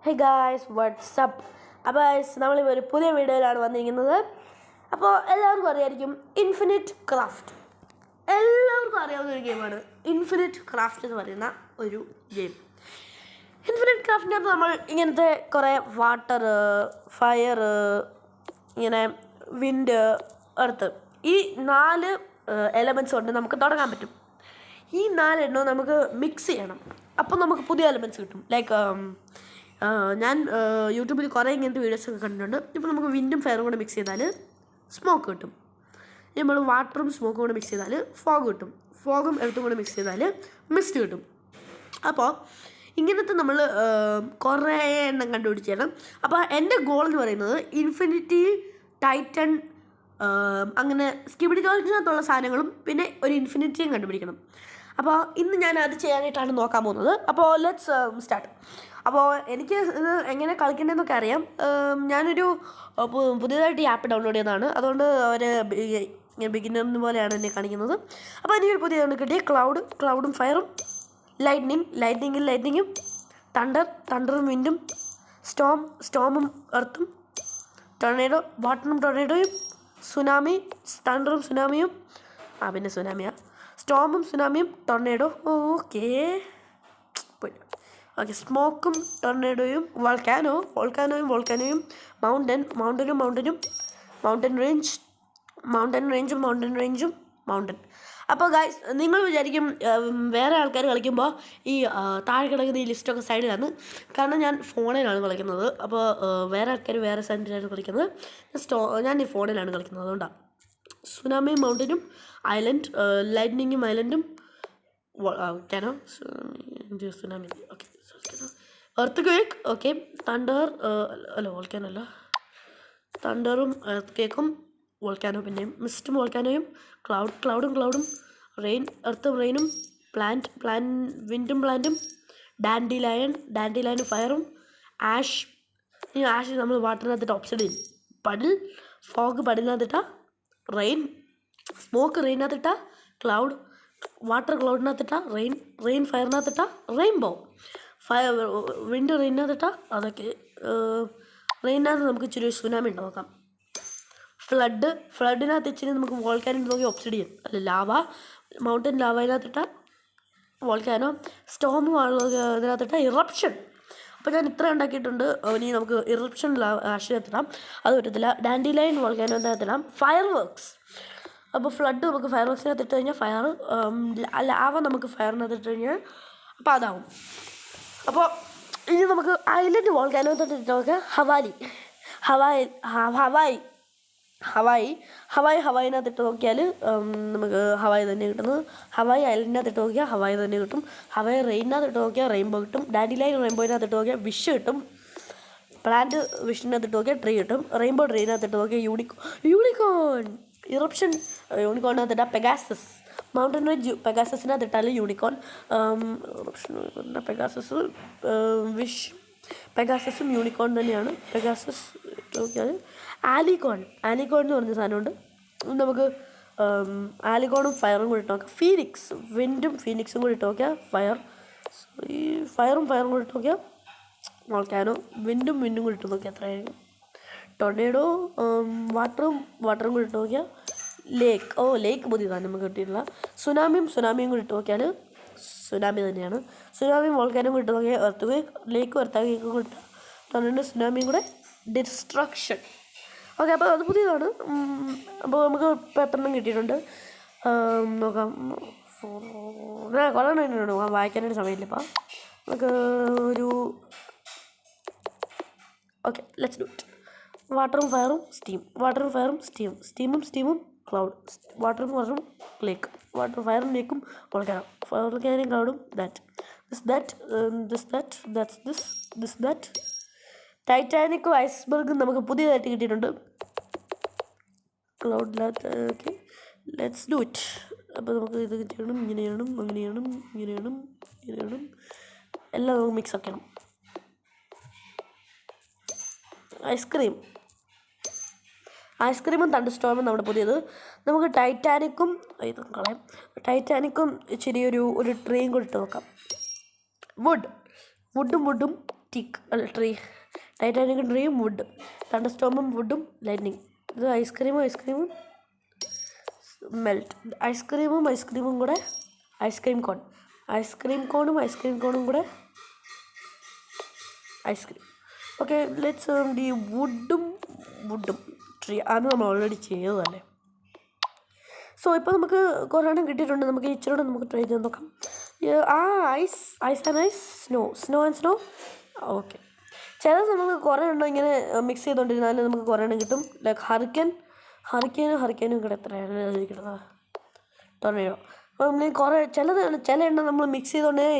Hey guys WhatsApp. അപ്പോൾ guys നമ്മളിപ്പോൾ ഒരു പുതിയ വീഡിയോയിലാണ് വന്നിരിക്കുന്നത്. അപ്പോൾ എല്ലാവർക്കും അറിയായിരിക്കും ഇൻഫിനിറ്റ് ക്രാഫ്റ്റ്. എല്ലാവർക്കും അറിയാവുന്ന ഒരു ഗെയിമാണ് ഇൻഫിനിറ്റ് ക്രാഫ്റ്റ് എന്ന് പറയുന്ന ഒരു ഗെയിം. ഇൻഫിനിറ്റ് ക്രാഫ്റ്റിനകത്ത് നമ്മൾ ഇങ്ങനത്തെ കുറേ വാട്ടർ, ഫയർ, ഇങ്ങനെ വിൻഡ്, എർത്ത്, ഈ 4 എലമെൻറ്റ്സ് കൊണ്ട് നമുക്ക് തുടങ്ങാൻ പറ്റും. ഈ 4 എണ്ണവും നമുക്ക് മിക്സ് ചെയ്യണം. അപ്പോൾ നമുക്ക് പുതിയ എലമെൻറ്റ്സ് കിട്ടും. ലൈക്ക് ഞാൻ യൂട്യൂബിൽ കുറേ ഇങ്ങനത്തെ വീഡിയോസൊക്കെ കണ്ടിട്ടുണ്ട്. ഇപ്പോൾ നമുക്ക് വിൻഡും ഫയറും കൂടെ മിക്സ് ചെയ്താൽ സ്മോക്ക് കിട്ടും. നമ്മൾ വാട്ടറും സ്മോക്കും കൂടെ മിക്സ് ചെയ്താൽ ഫോഗ് കിട്ടും. ഫോഗും എർത്തും കൂടെ മിക്സ് ചെയ്താൽ മിസ്റ്റ് കിട്ടും. അപ്പോൾ ഇങ്ങനത്തെ നമ്മൾ കുറേ എണ്ണം കണ്ടുപിടിക്കണം. അപ്പോൾ എൻ്റെ ഗോൾ എന്ന് പറയുന്നത് ഇൻഫിനിറ്റി, ടൈറ്റൻ, അങ്ങനെ സ്കിബിഡി ടോയ്ലറ്റിനകത്തുള്ള സാധനങ്ങളും പിന്നെ ഒരു ഇൻഫിനിറ്റിയും കണ്ടുപിടിക്കണം. അപ്പോൾ ഇന്ന് ഞാൻ അത് ചെയ്യാനായിട്ടാണ് നോക്കാൻ പോകുന്നത്. അപ്പോൾ ലെറ്റ്സ് സ്റ്റാർട്ട്. അപ്പോൾ എനിക്ക് ഇത് എങ്ങനെ കളിക്കേണ്ടതെന്നൊക്കെ അറിയാം. ഞാനൊരു പുതിയതായിട്ട് ഈ ആപ്പ് ഡൗൺലോഡ് ചെയ്തതാണ്. അതുകൊണ്ട് അവർ ബിഗിനർ പോലെയാണ് എന്നെ കാണിക്കുന്നത്. അപ്പോൾ എനിക്കൊരു പുതിയതാണ് കിട്ടിയ ക്ലൗഡും ഫയറും, ലൈറ്റ്നിങ്ങും, തണ്ടറും വിൻഡും, സ്റ്റോമും എർത്തും, ടൊർണേഡോ വാട്ടറും ടൊർണേഡോയും, സുനാമി തണ്ടറും സുനാമിയും, പിന്നെ സുനാമിയാണ്, സ്റ്റോമും സുനാമിയും, ടൊർണേഡോ, ഓക്കെ, സ്മോക്കും ടൊർണേഡോയും, വോൾക്കാനോയും, മൗണ്ടൻ റേഞ്ചും. അപ്പോൾ ഗൈസ് നിങ്ങൾ വിചാരിക്കും വേറെ ആൾക്കാർ കളിക്കുമ്പോൾ ഈ താഴെ കിടക്കുന്ന ഈ ലിസ്റ്റൊക്കെ സൈഡിലാണ്. കാരണം ഞാൻ ഫോണിലാണ് കളിക്കുന്നത്. അപ്പോൾ വേറെ ആൾക്കാർ വേറെ സൈഡിലാണ് കളിക്കുന്നത്. ഞാൻ ഈ ഫോണിലാണ് കളിക്കുന്നത്. അതുകൊണ്ടാണ് സുനാമിയും മൗണ്ടനും, ഐലൻഡ്, ലൈറ്റ്നിങ്ങും ഐലൻഡും, tsunami, okay, earthquake, okay, വോൾക്കാനല്ല, തണ്ടറും എർത്ത് കേക്കും, വോൾക്കാനോ, പിന്നെയും മിസ്റ്റും വോൾക്കാനോയും, ക്ലൗഡും, റെയിനും, വിൻഡും പ്ലാന്റും, ഡാൻഡിലയനും ഫയറും, ആഷ് നമ്മൾ വാട്ടറിനകത്തിട്ട് ഒബ്സിഡിയൻ, പഡിൽ, ഫോഗ് പഡിനകത്തിട്ട, റെയിൻ, സ്മോക്ക് റെയിനകത്തിട്ട, ക്ലൗഡ്, വാട്ടർ ക്ലൗഡിനകത്തിട്ട, റെയിൻ ഫയറിനകത്തിട്ട, റെയിൻബോ, വിൻഡ് റെയിനകത്തിട്ട, അതൊക്കെ റെയിനകത്ത് നമുക്ക് ഇച്ചിരി സുനാമി ഉണ്ടാക്കാം. ഫ്ലഡിനകത്ത് ഇച്ചിരി നമുക്ക് വോൾക്കാനിൽ നോക്കി ഒബ്സിഡിയൻ, അല്ല ലാവ, മൗണ്ടൻ ലാവയിനകത്തിട്ട വോൾക്കാനോ, സ്റ്റോം ഇതിനകത്തിട്ട ഇറപ്ഷൻ. അപ്പോൾ ഞാൻ ഇത്ര ഉണ്ടാക്കിയിട്ടുണ്ട്. ഇനി നമുക്ക് ഇറപ്ഷൻ ആശയത്തിടാം, അത് പറ്റത്തില്ല. ഡാൻഡിലൈൻ വോൾക്കാനോ ഇതിനകത്തിടാം. ഫയർ വർക്ക്സ്, അപ്പോൾ ഫ്ലഡ് നമുക്ക് ഫയർ വർക്സിനകത്ത് ഇട്ട് കഴിഞ്ഞാൽ ഫയർ, ലാവ നമുക്ക് ഫയറിനകത്ത് ഇട്ട് കഴിഞ്ഞാൽ അപ്പോൾ അതാവും. അപ്പോൾ ഇനി നമുക്ക് ഐലൻഡ് വോൾക്കാനോത്തിട്ട് ഇട്ട് നോക്കുക. ഹവായിനകത്ത് ഇട്ട് നോക്കിയാൽ നമുക്ക് ഹവായി തന്നെ കിട്ടുന്നത്. ഹവായി ഐലൻഡിനകത്ത് ഇട്ട് നോക്കിയാൽ ഹവായി തന്നെ കിട്ടും. ഹവായി റെയിനകത്ത് ഇട്ട് നോക്കിയാൽ റെയിൻബോ കിട്ടും. ഡാൻഡിലൈൻ റെയിൻബോയിനകത്ത് ഇട്ട് നോക്കിയാൽ വിഷ് കിട്ടും. പ്ലാന്റ് വിഷിനകത്ത് ഇട്ട് നോക്കിയാൽ ട്രീ കിട്ടും. റെയിൻബോ ട്രീനകത്ത് ഇട്ട് നോക്കിയാൽ യൂണിക്കോൺ. ഇറപ്ഷൻ യൂണിക്കോണിനകത്ത് ഇട്ടാൽ പെഗാസസ്. മൗണ്ടൻ റേഞ്ച് പെഗാസസിനകത്ത് ഇട്ടാൽ യൂണിക്കോൺ. പെഗാസസ്, വിഷ്, പെഗാസസും യൂണിക്കോൺ തന്നെയാണ്. പെഗാസസ് ഇട്ട് നോക്കിയാൽ ആലിക്കോൺ എന്ന് പറഞ്ഞ സാധനമുണ്ട്. നമുക്ക് ആലിക്കോണും ഫയറും കൂടി ഇട്ട് നോക്കാം. ഫീനിക്സ്, വിൻഡും ഫീനിക്സും കൂടി ഇട്ട് നോക്കിയാൽ ഫയറും കൂടി ഇട്ട് നോക്കിയാൽ വോൾക്കാനോ, വിൻഡും കൂടി ഇട്ട് നോക്കിയാൽ എത്രയായിരിക്കും? ടൊർണേഡോ, വാട്ടറും കൂടി ഇട്ട് നോക്കിയാൽ ലേക്ക് പുതിയതാണ് നമുക്ക് കിട്ടിയിട്ടില്ല. സുനാമിയും കൂടി ഇട്ട് നോക്കിയാൽ സുനാമി തന്നെയാണ്. സുനാമിയും വോൾക്കാനും കൂടി ഇട്ട് നോക്കിയാൽ എർത്ത് കേക്ക്, ലേക്കും എർത്ത് കേക്കും കൂടി ഇട്ടാൽ ടൊർണേഡോ, സുനാമിയും കൂടെ ഡിസ്ട്രക്ഷൻ. ഓക്കെ, അപ്പോൾ അത് പുതിയതാണ്. അപ്പോൾ നമുക്ക് ഇപ്പോൾ 8 കിട്ടിയിട്ടുണ്ട്. നോക്കാം. കുറേ എണ്ണം നോക്കാം, വായിക്കാനായിട്ട് സമയമില്ല ഇപ്പോൾ. നമുക്ക് ഒരു ഓക്കെ, ലെറ്റ്സ് ഡു ഇറ്റ്. വാട്ടറും ഫയറും സ്റ്റീം, സ്റ്റീമും ക്ലൗഡ്, വാട്ടറും ലേക്ക്, ഫയറും ലേക്കും വോൾക്കാനും ക്ലൗഡും, ദാറ്റ്. ടൈറ്റാനിക്കും ഐസ്ബർഗും നമുക്ക് പുതിയതായിട്ട് കിട്ടിയിട്ടുണ്ട് ക്ലൗഡിനകത്ത്. Okay, let's do it. അപ്പോൾ നമുക്ക് ഇത് ചെയ്യണം, ഇങ്ങനെയാണ് എല്ലാം നമുക്ക് മിക്സ് ആക്കണം. ഐസ്ക്രീമും തണ്ടർസ്റ്റോമും നമ്മുടെ പുതിയത്. നമുക്ക് ടൈറ്റാനിക്കും ഇച്ചിരി ഒരു ട്രെയിൻ കൂടി ഇട്ട് നോക്കാം. വുഡും ട്രീ. ടൈറ്റാനിക് ട്രീയും വുഡ്. തണ്ടർസ്റ്റോമും വുഡും ലൈറ്റ്നിങ്. ഇത് ഐസ്ക്രീമും മെൽറ്റ്. ഐസ്ക്രീമും കൂടെ ഐസ്ക്രീം കോണും കൂടെ ഐസ്ക്രീം. ഓക്കെ, ലെറ്റ്സ് ഈ വുഡും ട്രീ അത് നമ്മൾ ഓൾറെഡി ചെയ്തതല്ലേ. സോ ഇപ്പോൾ നമുക്ക് കുറേ എണ്ണം കിട്ടിയിട്ടുണ്ട്. നമുക്ക് ഇച്ചിരി നമുക്ക് ട്രൈ ചെയ്ത് നോക്കാം. Ice snow and snow. Okay, ചില നമുക്ക് കുറേ എണ്ണം ഇങ്ങനെ മിക്സ് ചെയ്തുകൊണ്ടിരുന്നാലും നമുക്ക് കുറേ എണ്ണം കിട്ടും. ലൈക്ക് ഹറിക്കേനും കൂടെ എത്രയാണ് കിട്ടുന്നത്? ടൊർണേഡോ. അപ്പോൾ നമ്മൾ കുറേ ചില എണ്ണം നമ്മൾ മിക്സ് ചെയ്തുകൊണ്ടിരുന്ന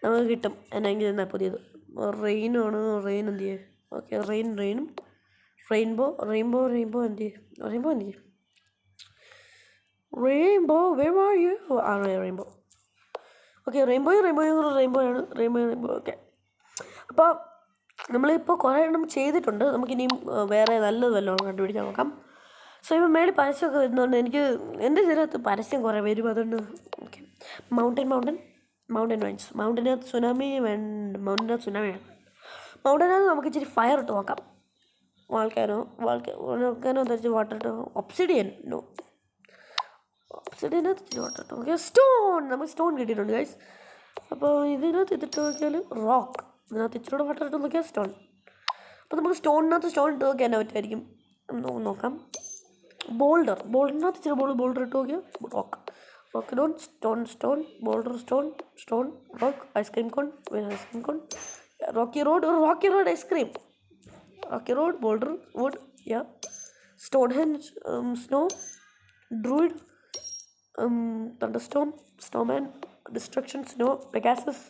നമുക്ക് കിട്ടും. എന്നാ പുതിയത് റെയിൻ എന്ത് ചെയ്യും? ഓക്കെ, റെയിനും റെയിൻബോ എന്ത് ചെയ്യും? Rainbow where are you? Rainbow. Okay, rainbow. Okay, അപ്പോൾ നമ്മളിപ്പോൾ കുറേ എണ്ണം ചെയ്തിട്ടുണ്ട്. നമുക്കിനിയും വേറെ നല്ലത് വല്ലതും കണ്ടുപിടിക്കാൻ നോക്കാം. സോ ഇപ്പോൾ മേളിൽ പരസ്യമൊക്കെ വരുന്നതുകൊണ്ട് എനിക്ക് എൻ്റെ ഇതിനകത്ത് പരസ്യം കുറേ വരും. അതുകൊണ്ട് ഓക്കെ, മൗണ്ടൻ റേഞ്ച്. മൗണ്ടനകത്ത് സുനാമി വേണം. മൗണ്ടനകത്ത് നമുക്ക് ഇച്ചിരി ഫയർ ഇട്ട് നോക്കാം. വാൾക്കാനോ ധരിച്ച് വാട്ടർ ഇട്ട്. ഒബ്സിഡിയനകത്ത് ഇച്ചിരി വാട്ടർ ഇട്ട്. ഓക്കെ, നമുക്ക് സ്റ്റോൺ കിട്ടിയിട്ടുണ്ട് ഗൈസ്. അപ്പോൾ ഇതിനകത്ത് ഇതിട്ട് നോക്കിയാൽ റോക്ക്. ഇതിനകത്ത് ഇച്ചിരി വാട്ടർ ഇട്ട് നോക്കിയാൽ സ്റ്റോൺ. അപ്പോൾ നമുക്ക് സ്റ്റോണിനകത്ത് സ്റ്റോൺ ഇട്ട് നോക്കിയാൽ എന്നാ പറ്റുമായിരിക്കും നോക്കാം. ബോൾഡറിനകത്ത് ഇച്ചിരി ബോൾഡർ ഇട്ട് നോക്കിയാൽ rock. Stone boulder stone rock. Ice cream cone rocky road ice cream. Rocky road boulder wood Stonehenge snow druid thunderstorm snowman destruction snow Pegasus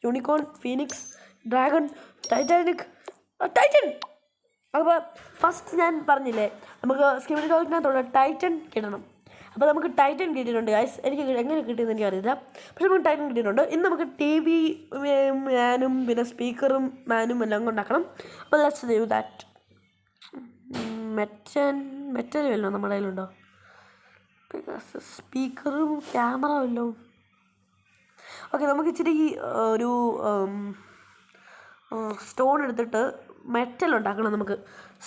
unicorn phoenix dragon titan. അപ്പോൾ ഫസ്റ്റ് ഞാൻ പറഞ്ഞില്ലേ നമുക്ക് സ്കീമിനകത്തുള്ള ടൈറ്റൻ കിട്ടണം. അപ്പോൾ നമുക്ക് ടൈറ്റൻ കിട്ടിയിട്ടുണ്ട് ഗൈസ്. എനിക്ക് എങ്ങനെ കിട്ടിയെന്ന് എനിക്കറിയില്ല, പക്ഷെ നമുക്ക് ടൈറ്റൻ കിട്ടിയിട്ടുണ്ട്. ഇന്ന് നമുക്ക് TV മാനും പിന്നെ സ്പീക്കറും മാനും എല്ലാം കൊണ്ടാക്കണം. അപ്പോൾ ലെറ്റ്സ് ഡു ദാറ്റ്. മെറ്റൽ വല്ലതും നമ്മുടെ കയ്യിലുണ്ടോ? സ്പീക്കറും ക്യാമറ വല്ലതും. ഓക്കെ, നമുക്ക് ഇച്ചിരി ഒരു സ്റ്റോൺ എടുത്തിട്ട് മെറ്റൽ ഉണ്ടാക്കണം. നമുക്ക്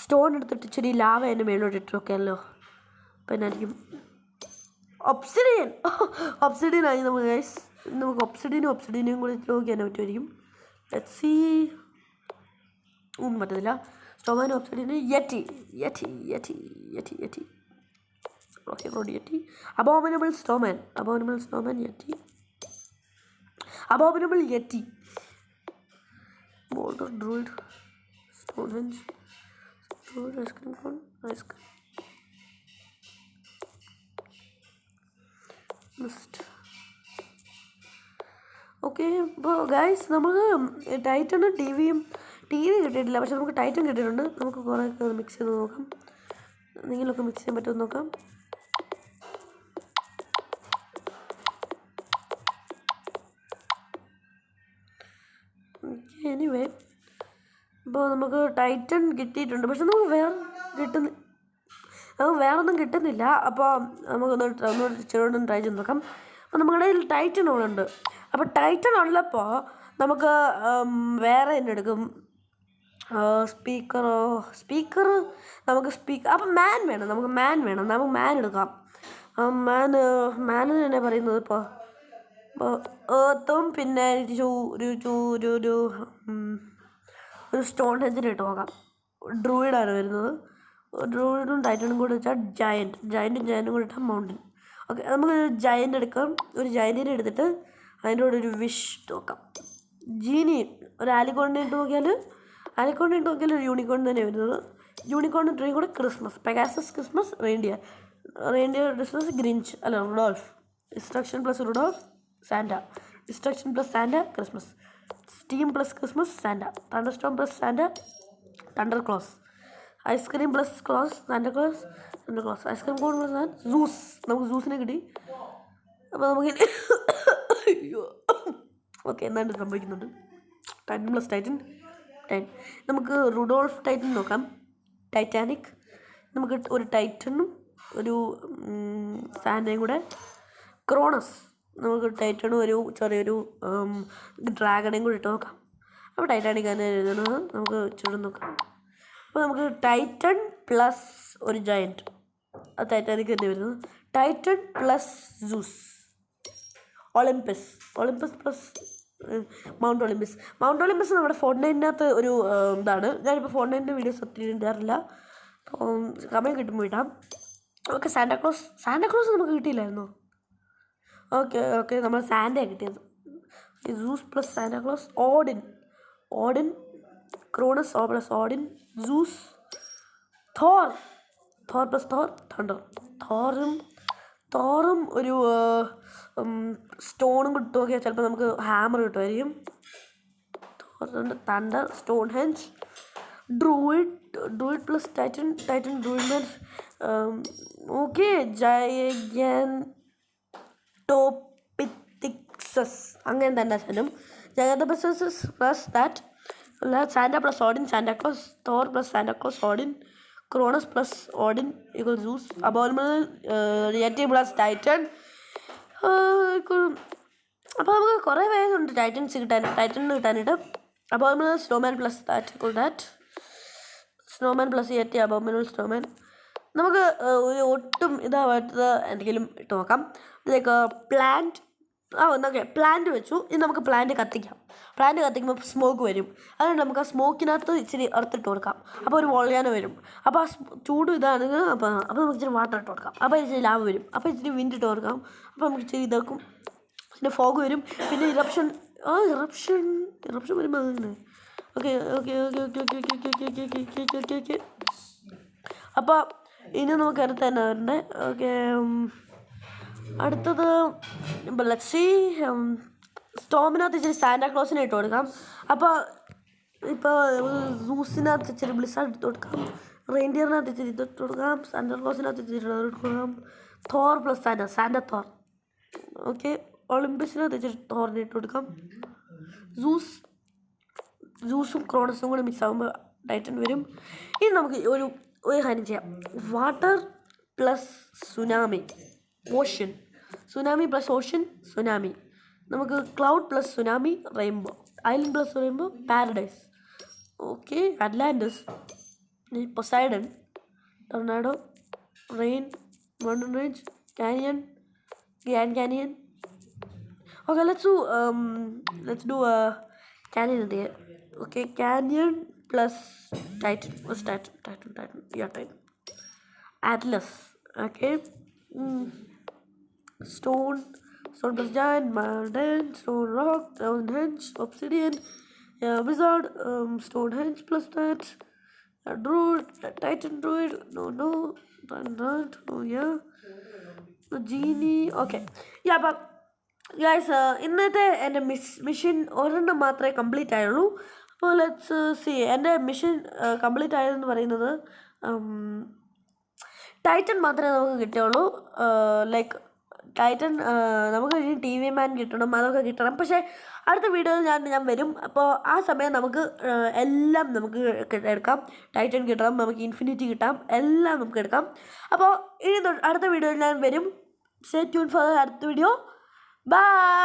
സ്റ്റോൺ എടുത്തിട്ട് ഇച്ചിരി ലാവ അതിൻ്റെ മേലോട്ട് ഇട്ട് നോക്കിയാലോ? പിന്നെ ആയിരിക്കും ഒബ്സിഡിയൻ ആയി നമുക്ക് ഗൈസ്. നമുക്ക് ഒബ്സിഡിയനും കൂടി ഇട്ട് നോക്കിയാൽ പറ്റുമായിരിക്കും. Let's see. ഒന്നും പറ്റത്തില്ല. സ്റ്റോമാനും ഒബ്സിഡിയനും yeti. Okay, road yeti. Abominable snowman yeti. Boulder druid Stonehenge ice cream cone mist. Okay, ഇപ്പോൾ ഗൈസ് നമുക്ക് ടൈറ്റനും ടി വി കിട്ടിയിട്ടില്ല, പക്ഷെ നമുക്ക് ടൈറ്റൻ കിട്ടിയിട്ടുണ്ട്. നമുക്ക് കുറേയൊക്കെ മിക്സ് ചെയ്ത് നോക്കാം. എന്തെങ്കിലുമൊക്കെ മിക്സ് ചെയ്യാൻ പറ്റുമെന്ന് നോക്കാം. എനിവേ, ഇപ്പോൾ നമുക്ക് ടൈറ്റൻ കിട്ടിയിട്ടുണ്ട്, പക്ഷെ നമുക്ക് വേറൊന്നും കിട്ടുന്നില്ല. അപ്പോൾ നമുക്കൊന്ന് ചെറുതൊന്നും ട്രൈ ചെയ്ത് നോക്കാം. അപ്പോൾ നമ്മുടെ കയ്യിൽ ടൈറ്റൻ ഉണ്ട്. അപ്പോൾ ടൈറ്റൻ ഉള്ളപ്പോൾ നമുക്ക് വേറെ തന്നെ എടുക്കും. സ്പീക്കർ അപ്പം നമുക്ക് മാൻ എടുക്കാം. മാൻ തന്നെ പറയുന്നത് ഇപ്പോൾ ഏർത്തും പിന്നെ ഒരു സ്റ്റോൺ ഹെഞ്ചിന് ഇട്ട് നോക്കാം. ഡ്രൂയിഡാണ് വരുന്നത്. ഡ്രൂയിഡും ടൈറ്റനും കൂടെ വെച്ചാൽ ജയൻറ്റും കൂടെ ഇട്ടാൽ മൗണ്ടൻ. ഓക്കെ, നമുക്ക് ജയൻ്റ് എടുക്കാം. ഒരു ജയൻറ്റിനെ എടുത്തിട്ട് അതിൻ്റെ കൂടെ ഒരു വിഷ് നോക്കാം. ജീനി ഒരു ആലിക്കോണിനെ ഇട്ട് നോക്കിയാൽ ഒരു യൂണിക്കോൺ തന്നെ വരുന്നത്. യൂണിക്കോണിൻ്റെ ട്രീ കൂടെ Christmas. Pegasus Christmas. Reindeer Christmas. Grinch Rudolph. Destruction plus Rudolph Santa. Destruction plus Santa Christmas. Steam plus Christmas Santa. Thunderstorm plus Santa thunder Claus. Ice cream plus Claus Santa Claus. Ice cream cone plus Zeus. നമുക്ക് സൂസിനെ കിട്ടി. അപ്പോൾ നമുക്ക് okay, എന്താണ്ട് സംഭവിക്കുന്നുണ്ട്. Titan plus titan. നമുക്ക് Rudolph titan നോക്കാം. Titanic. നമുക്ക് ഒരു ടൈറ്റനും ഒരു സാന്റയും കൂടെ. ക്രോണസ് നമുക്ക് ടൈറ്റനും ഒരു ചെറിയൊരു ഡ്രാഗണേയും കൂടി ഇട്ട് നോക്കാം. അപ്പോൾ ടൈറ്റാനിക് തന്നെ എഴുതുന്നത് നമുക്ക് ചുടും നോക്കാം. അപ്പോൾ നമുക്ക് ടൈറ്റൻ പ്ലസ് ഒരു ജയൻറ്റ്, അത് ടൈറ്റാനിക് തന്നെ വരുന്നത്. Titan plus Zeus. Olympus plus Mount Olympus നമ്മുടെ ഫോർട്ട്നൈറ്റിനകത്ത് ഒരു ഇതാണ്. ഞാനിപ്പോൾ ഫോർട്ട്നൈറ്റിൻ്റെ വീഡിയോസ് ഒത്തിരി ഇടാറില്ല, സമയം കിട്ടുമ്പോൾ ഇടാം. ഓക്കെ, സാന്റാക്ലോസ് നമുക്ക് കിട്ടിയില്ലായിരുന്നോ? ഓക്കെ നമ്മൾ സാൻഡയാണ് കിട്ടിയത്. Zeus plus Santa Claus. Odin Cronus plus Odin. Zeus. Thor plus thunder. തോറും ഒരു സ്റ്റോണും കിട്ടും. നോക്കിയാൽ ചിലപ്പോൾ നമുക്ക് ഹാമർ കിട്ടുമായിരിക്കും. Thunder. Stonehenge. Druid plus titan druid. Okay, Gigantopithecus അങ്ങനെ തന്നെ സാധനം. Gigantopithecus plus that. Santa plus Odin Santa Claus. Thor plus Santa Claus Odin. Cronus plus Odin equal Zeus. Abominable yeti plus titan. അപ്പോൾ നമുക്ക് കുറേ വേഗമുണ്ട് ടൈറ്റൻ കിട്ടാനായിട്ട്. Abominable snowman plus that. Snowman plus yeti അബോമിനൽ snowman. നമുക്ക് ഒരു ഒട്ടും ഇതാവാത്തത് എന്തെങ്കിലും ഇട്ട് നോക്കാം. Like plant. പ്ലാന്റ് വെച്ചു. ഇനി നമുക്ക് പ്ലാന്റ് കത്തിക്കുമ്പോൾ സ്മോക്ക് വരും. അതുകൊണ്ട് നമുക്ക് ആ സ്മോക്കിനകത്ത് ഇച്ചിരി എർത്തിട്ട് കൊടുക്കാം. അപ്പോൾ ഒരു വോൾക്കാനോ വരും. അപ്പോൾ ആ ചൂട് ഇതാണെങ്കിൽ അപ്പോൾ നമുക്ക് ഇച്ചിരി വാട്ടർ ഇട്ട് കൊടുക്കാം. അപ്പോൾ ഇച്ചിരി ലാവ വരും. അപ്പോൾ ഇച്ചിരി വിൻഡ് ഇട്ട് കൊടുക്കാം. അപ്പോൾ നമുക്ക് ഇച്ചിരി ഇതാക്കും. പിന്നെ ഫോഗ് വരും. പിന്നെ ഇറപ്ഷൻ വരുമ്പോൾ അങ്ങനെ. ഓക്കെ. അപ്പോൾ ഇനി നമുക്ക് അടുത്ത് തന്നെ വരണ്ടേ. ഓക്കെ, അടുത്തത് സ്റ്റോമിനകത്ത് ഇച്ചിരി സാന്റാക്ലോസിനെ ഇട്ട് കൊടുക്കാം. അപ്പോൾ ഇപ്പോൾ സൂസിനകത്ത് ഇച്ചിരി ബ്ലിസാർഡ് ഇട്ട് കൊടുക്കാം. റെയിൻഡിയറിനകത്ത് ഇച്ചിരി ഇട്ട് കൊടുക്കാം. സാന്റാക്ലോസിനകത്ത് ഇച്ചിരി ഇട്ട് കൊടുക്കാം. Thor plus Santa Thor. Okay, ഒളിമ്പസിനകത്ത് ഇച്ചിരി തോറിനെ ഇട്ട് കൊടുക്കാം. സൂസും ക്രോണസും കൂടി മിക്സ് ആകുമ്പോൾ ടൈറ്റൻ വരും. ഇനി നമുക്ക് ഒരു കാര്യം ചെയ്യാം. Water plus tsunami. Tsunami plus ocean. നമുക്ക് cloud plus tsunami. Rainbow. Island plus rainbow. Paradise. Okay, Atlantis. Poseidon. Tornado. Rain. Mountain range. Grand Canyon. Okay, let's do a canyon there. Okay, canyon plus titan. What's titan? Yeah, titan. Atlas. Okay. Stone plus giant, mountain, stone rock, Stonehenge, obsidian, wizard, Stonehenge plus that, druid, titan druid, no, oh yeah, the genie. Okay, yeah, but guys, ഇന്നത്തെ എൻ്റെ mission ഒരെണ്ണം മാത്രമേ complete ആയുള്ളൂ. അപ്പോൾ let's C. എൻ്റെ mission complete ആയതെന്ന് പറയുന്നത് Titan മാത്രമേ നമുക്ക് കിട്ടുകയുള്ളൂ. ലൈക്ക് ടൈറ്റൻ നമുക്ക് ഇനി TV മാൻ കിട്ടണം, അതൊക്കെ കിട്ടണം. പക്ഷേ അടുത്ത വീഡിയോയിൽ ഞാൻ വരും. അപ്പോൾ ആ സമയം നമുക്ക് എല്ലാം നമുക്ക് എടുക്കാം. ടൈറ്റൻ കിട്ടണം, നമുക്ക് ഇൻഫിനിറ്റി കിട്ടാം, എല്ലാം നമുക്ക് എടുക്കാം. അപ്പോൾ ഇനി അടുത്ത വീഡിയോയിൽ ഞാൻ വരും. സ്റ്റേ ട്യൂൺ ഫോർ അടുത്ത വീഡിയോ. Bye.